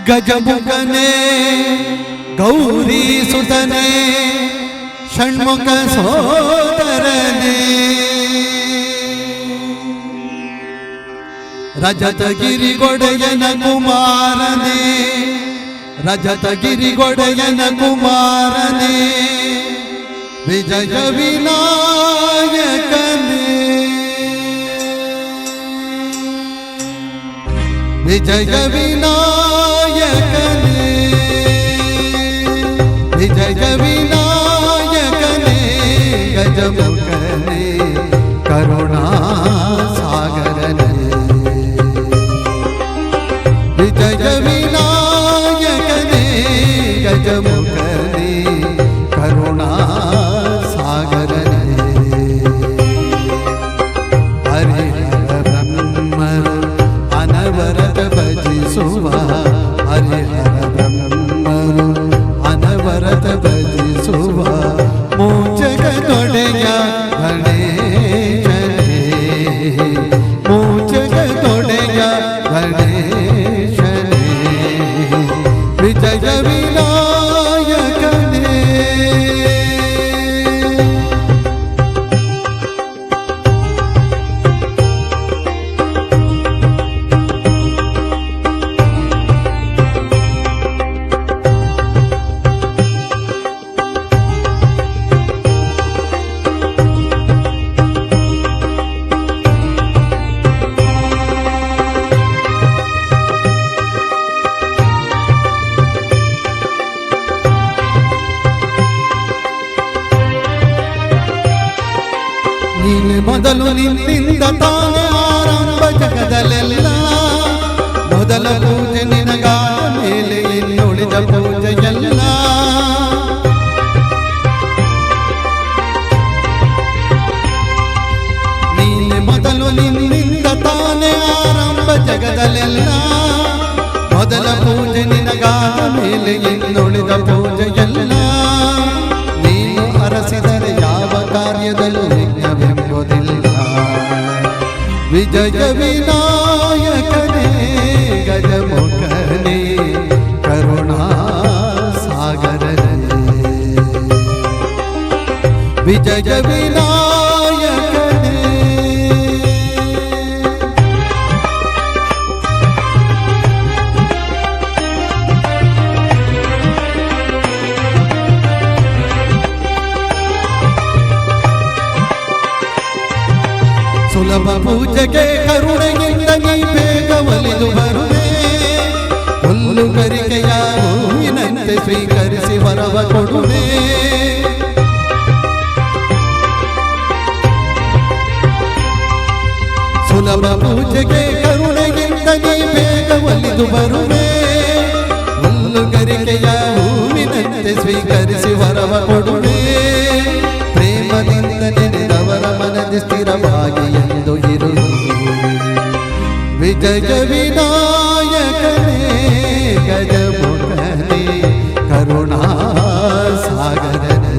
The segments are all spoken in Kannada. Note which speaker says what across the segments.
Speaker 1: ಗಜಮುಖನೇ ಗೌರಿ ಸುತನೇ ಷಣ್ಮುಖ ಸೋದರನೇ ರಜತಗಿರಿಗೊಡೆಯನ ಕುಮಾರನೇ ರಜತಗಿರಿಗೊಡೆಯನ ಕುಮಾರನೇ ವಿಜಯ ವಿನಾಯಕನೇ ವಿಜಯ ವಿನಾಯಕನೇ ವಿಜಯ ವಿನಾಯಕನೇ ಗಜಮುಖನೇ ಕರುಣಾ ಸಾಗರನೇ ವಿಜಯ ವಿನಾಯಕನೇ ಗಜಮುಖನೇ ಕರುಣಾ ಸಾಗರನೇ ಹರಿಹರ ಬ್ರಹ್ಮರು ಅನವರತ ಭಜಿಸುವ ಹರಿಹರ ಬ್ರಹ್ಮರು ಅನವರತ ಭಜಿಸುವ ಮೂಜಗದೊಡೆಯ ಗಣೇಶನೇ ಮೂಜಗದೊಡೆಯ ಗಣೇಶನೇ ವಿಜಯ ವಿನಾಯಕನೇ ನೀನೆ ಮೊದಲು ನಿನ್ನಿಂದ ತಾನೇ ಆರಂಭ ಜಗದಲ್ಲೆಲ್ಲ ಮೊದಲ ಪೂಜೆ ನಿನಗಾದ ಮೇಲೆ ಇನ್ನುಳಿದ ಪೂಜೆಯಲ್ಲ ನೀನೆ ಮೊದಲು ನಿನ್ನಿಂದ ತಾನೇ ಆರಂಭ ಜಗದಲ್ಲೆಲ್ಲ ಮೊದಲ ಪೂಜೆ ನಿನಗಾದ ಮೇಲೆ ಇನ್ನುಳಿದ ಪೂಜೆಯಲ್ಲ ನೀನು ಅರಸಿದರೆ ಯಾವ ಕಾರ್ಯದಲ್ಲೂ ವಿಘ್ನವೆಂಬುದಿಲ್ಲ ವಿಜಯ ವಿನಾಯಕನೇ ಗಜಮುಖನೇ ಕರುಣಾ ಸಾಗರನೇ ವಿಜಯ ವಿನಾಯಕನೇ ಸುಲಭ ಪೂಜೆಗೆ ಕರುಣೆಯಿಂದ ನೀ ಬೇಗ ಒಲಿದು ಬರುವೆ ಹುಲ್ಲುಗರಿಕೆಯ ಹೂವಿನಂತೆ ಸ್ವೀಕರಿಸಿ ವರವ ಕೊಡುವೆ ಸುಲಭ ಪೂಜೆಗೆ ಕರುಣೆಯಿಂದ ನೀ ಬೇಗ ಒಲಿದು ಬರುವೆ ಹುಲ್ಲುಗರಿಕೆಯ ಹೂವಿನಂತೆ ಸ್ವೀಕರಿಸಿ ವರವ ಕೊಡುವೆ ಪ್ರೇಮದಿಂದ ನೆನೆದವರ ಮನದಿ ಸ್ಥಿರವಾಗಿ ಎಂದು ಇರು ವಿಜಯ ವಿನಾಯಕನೇ ಗಜಮುಖನೇ ಕರುಣಾ ಸಾಗರನೇ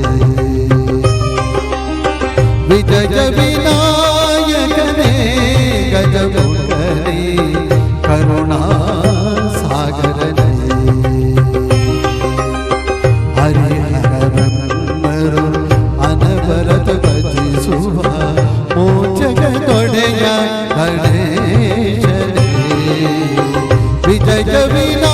Speaker 1: ವಿಜಯ ವಿನಾಯಕನೇ ಗಜಮುಖನೇ ಕರುಣಾ ಸಾಗರನೇ ಹರಿಹರ ಬ್ರಹ್ಮರು ಅನವರತ ಭಜಿಸುವ ಮೂಜಗದೊಡೆಯ ಗಣೇಶನೇ ವಿಜಯ ವಿನಾ